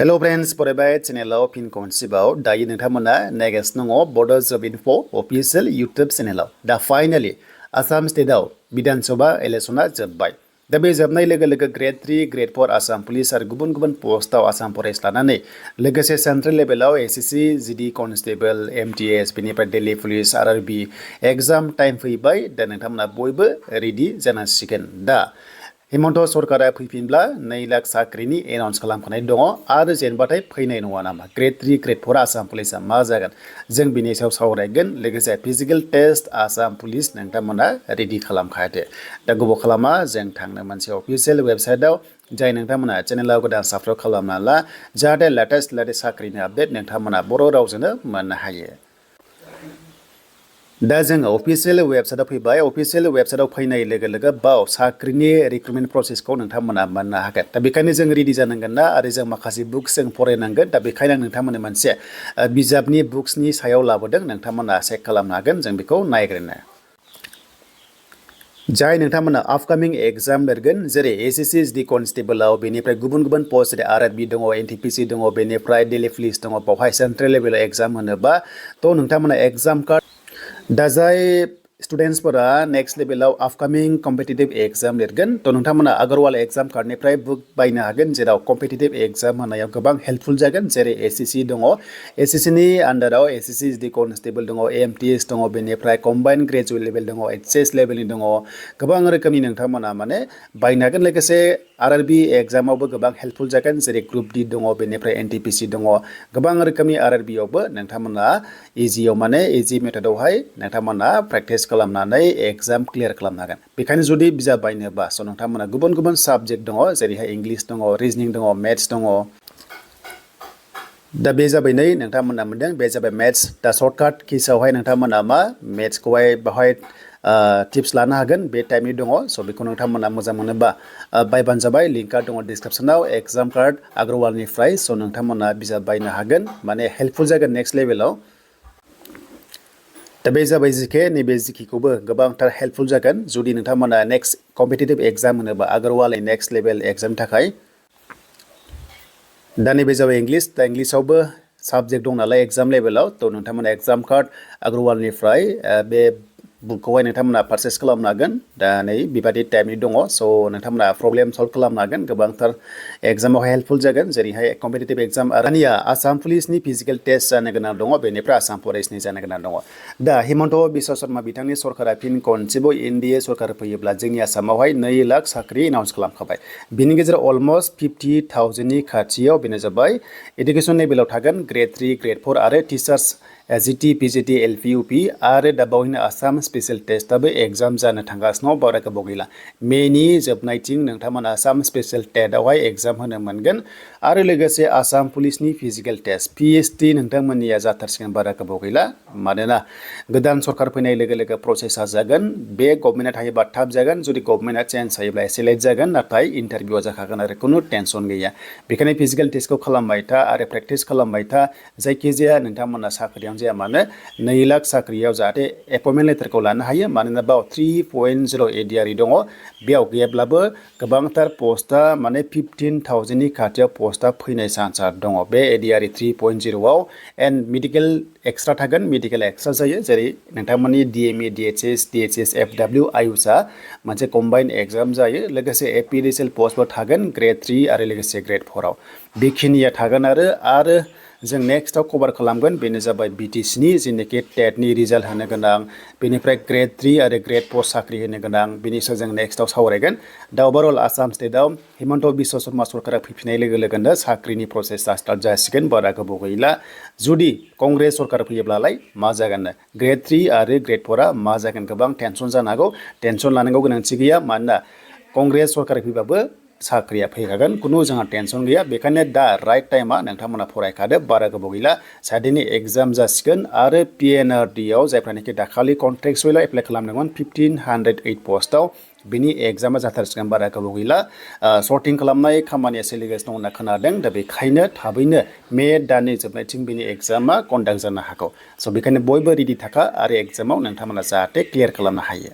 Hello friends, फरायबाय चेनेलाव फिन खनसेबाव दायो नोंथांमोना नायगासिनो दङ बड' जब इनफो अफिशियेल इउटुब चेनेलाव दा फाइनाली आसाम स्टेटआव विधान सभा इलेक्शना जोब्बाय दा बे जोबनाय लोगो लोगो ग्रेड 3 ग्रेड 4 आसाम पुलिस आरो गुबुन गुबुन पोस्टआव आसाम फरेस्ट लानानै लोगोसे सेंट्रेल लेभेलाव एसएससी जीडी कन्स्टेबल एमटीएस बेनिफ्राय Delhi police RRB exam time फैबाय दा नोंथांमोना बयबो रेडि जानांसिगोन दा हिमन्त सरकारा फैफिनब्ला 2 लाख साख्रिनि एनाउन्स खालामखानाय दङ आरो जेनबाथाय फैनाय नङा नामा ग्रेड 3 ग्रेड 4 आसाम पुलिसा मा जागोन जों बिनि सायाव सावरायगोन लोगोसे फिजिकल टेस्ट आसाम पुलिस नोंथांमोना रेडि खालामखादो दा गोबाव खालामा जों थांनो मोनसे अफिशियेल वेबसाइटआव जाय नोंथांमोना चेनेलाव गोदान साबस्क्राइब खालामना ला जाहाथे लेटेस्ट साख्रिनि आपडेट नोंथांमोना बर' रावजोंनो मोननो हायो दा जों अफिशियेल वेबसाइटआव फैबाय अफिशियेल वेबसाइटआव फैनाय लोगो लोगो बाव साख्रिनि रिक्रुटमेन्ट प्रसेसखौ नोंथांमोना मोननो हागोन दा बेखायनो जों रेडि जानांगोन ना आरो जों माखासे बुक्स जों फरायनांगोन दा बेखायनो नोंथांमोननो मोनसे बिजाबनि बुक्सनि सायाव लाबोदों नोंथांमोना चेक खालामनो हागोन जों बेखौ नायग्रोनो जाय नोंथांमोना आपकामिं एग्जाम लिरगोन जेरै एसएससी जीडी कन्स्टेबलआव बेनिफ्राय गुबुन गुबुन पोस्ट जेरै आरआरबी दङ एनटीपीसी दङ बेनिफ्राय दिल्ली पुलिस दङ बावहाय सेंट्रेल लेभेलाव एग्जाम होनोबा थ' नोंथांमोना एग्जाम कार्ड दा जाय स्टुडेन्ट्सफोरा नेक्स्ट लेभेलाव आपकामिं कम्पिटिटिभ एग्जाम लिरगोन थ' नोंथांमोना आगरवाल एग्जाम कार्डनिफ्राय बुक बायनो हागोन जेराव कम्पिटिटिभ एग्जाम होनायाव गोबां हेल्पफुल जागोन जेरै एसएससी दङ एसएससीनि आन्डाराव एसएससी जीडी कन्स्टेबल दङ एमटीएस दङ बेनिफ्राय कम्बाइन्ड ग्रेजुवेट लेभेल दङ एचएस लेभेलनि दङ गोबां रोखोमनि नोंथांमोना माने बायनो हागोन लोगोसे आरआरबी एग्जामावबो गोबां हेल्पफुल जागोन जेरै ग्रुप डी दङ बेनिफ्राय एनटीपीसी दङ गोबां रोखोमनि आरआरबीआवबो नोंथांमोना इजियाव माने इजि मेथडआवहाय नोंथांमोना प्रेक्टिस खालामनानै एग्जाम क्लियार खालामनो हागोन बेखायनो जुदि बिजाब बायनोबा स' नोंथांमोना गुबुन गुबुन साबजेक्ट दङ जेरैहाय इंलिश दङ रिजनिं दङ मेथ्स दङ दा बे जाबाय नै नोंथांमोना मोनदों बे जाबाय मेथ्स दा सर्टकाट केसावहाय नोंथांमोना मा मेथ्सखौहाय बाहाय टिप्स लानो हागोन बे टाइपनि दङ स' बेखौ नोंथांमोना मोजां मोनोबा बायबानो जाबाय लिंकआ दङ डिसक्रिप्सनाव एग्जाम कार्ड आगरवालनिफ्राय स' नोंथांमोना बिजाब बायनो हागोन माने हेल्पफुल जागोन नेक्स्ट लेभेलाव दा बे जाबाय जिके नैबे जिकेखौबो गोबांथार हेल्पफुल जागोन जुदि नोंथांमोना नेक्स्ट कम्पिटिटिभ एग्जाम होनोबा आगरवाल नेक्स्ट लेभेल एग्जामनि थाखाय दा नैबे जाबाय इंलिश दा इंलिशआवबो साबजेक्ट दं नालाय एग्जाम लेभेलाव थ' नोंथांमोना एग्जाम कार्ड आगरवालनिफ्राय बे बुकखौहाय नोंथांमोना पारचेस खालामनो हागोन दा नै बेबादि टाइपनि दङ स' नोंथांमोना प्रब्लेम सल्भ खालामनो हागोन गोबांथार एग्जामावहाय हेल्पफुल जागोन जेरैहाय कम्पिटिटिभ एग्जाम दानिया आसाम पुलिसनि फिजिकेल टेस्ट जानो गोनां दङ बेनिफ्राय आसाम फरेस्टनि जानो गोनां दङ दा हिमन्त बिश्व शर्मा बिथांनि सरकारा फिन खनसेबाव एनडिए सरकार फैयोब्ला जोंनि आसामावहाय 2 लाख साख्रि एनाउन्स खालामखाबाय बिनि गेजेराव अलमस्ट 50,000नि खाथियाव बेनो जाबाय एडुकेसन लेभेलाव थागोन ग्रेड 3 ग्रेड 4 आरो टिचार्स जीटी पीजीटी एलपीयूपी आरो दा बावैनो आसाम स्पेशल टेस्टआबो एग्जाम जानो थांगासिनो बारा गोबाव गैला मेनि जोबनायथिं नोंथांमोना आसाम स्पेशल टेस्टआवहाय एग्जाम होनो मोनगोन आरो लोगोसे आसाम पुलिसनि फिजिकेल टेस्ट पीएचटी नोंथांमोननिया जाथारसिगोन बारा गोबाव गैला मानोना गोदान सरकार फैनाय लोगो लोगो प्रसेसा जागोन बे गभर्नमेन्टआ थायोबा थाब जागोन जुदि गभर्नमेन्टआ चेन्ज जायोब्ला एसे लेट जागोन नाथाय इन्टारभिउआ जाखागोन आरो खुनु टेनसन गैया बेखायनो फिजिकेल टेस्टखौ खालामबाय था आरो प्रेक्टिस खालामबाय था जायखिजाया नोंथांमोना साख्रियाव जाया मानो 2 लाख साख्रियाव जाहाथे एपइन्टमेन्ट लेटारखौ लानो हायो मानोना बाव 3.0 एडिआरइ दङ बेयाव गैयाब्लाबो गोबांथार पोस्टआ माने 15,000नि खाथियाव पोस्टआ फैनाय चान्सआ दङ बे एडिआरइ 3.0आव एन्ड मेडिकेल एक्सट्रा थागोन मेडिकेल एक्सट्रा जायो जेरै नोंथांमोननि डिएमए डिएचएस एफडब्लिउ आयुषआ मोनसे कम्बाइन्ड एग्जाम जायो लोगोसे एपिडिसिएल पोस्टबो थागोन ग्रेड 3 आरो लोगोसे ग्रेड 4आव बेखिनिया थागोन आरो जों नेक्स्टआव कभार खालामगोन बेनो जाबाय बिटिसिनि जेनोखि टेटनि रिजाल्ट होनो गोनां बेनिफ्राय ग्रेड 3 आरो ग्रेड 4 साख्रि होनो गोनां बेनि सायाव जों नेक्स्टआव सावरायगोन दा ओभारअल आसाम स्टेटआव हिमन्त बिश्व शर्मा सरकारा फैफिननाय लोगो लोगोनो साख्रिनि प्रसेसा स्टार्ट जासिगोन बारा गोबाव गैला जुदि कंग्रेस सरकार फैयोब्लालाय मा जागोन ग्रेड 3 आरो ग्रेड 4आ मा जागोन गोबां टेनसन जानो हागौ टेनसन लानांगौ गोनांथि गैया मानोना कंग्रेस सरकार फैबाबो साख्रिया फैखागोन खुनु जोंहा टेनसन गैया बेखायनो दा राइट टाइमा नोंथांमोना फरायखादो बारा गोबाव गैला साइडनि एग्जाम जासिगोन आरो पिएनआरडिआव जायफ्रानोखि दाखालि कन्ट्रेक्टसुवेलाव एप्लाइ खालामदोंमोन 1508 पोस्टआव बिनि एग्जामा जाथारसिगोन बारा गोबाव गैला सर्टिं खालामनाय खामानिया सोलिगासिनो दं होनना खोनादों दा बेखायनो थाबैनो मे दाननि जोबनायथिं बिनि एग्जामा कन्डाक्ट जानो हागौ स' बेखायनो बयबो रेडि थाखा आरो एग्जामाव नोंथांमोना जाहाथे क्लियार खालामनो हायो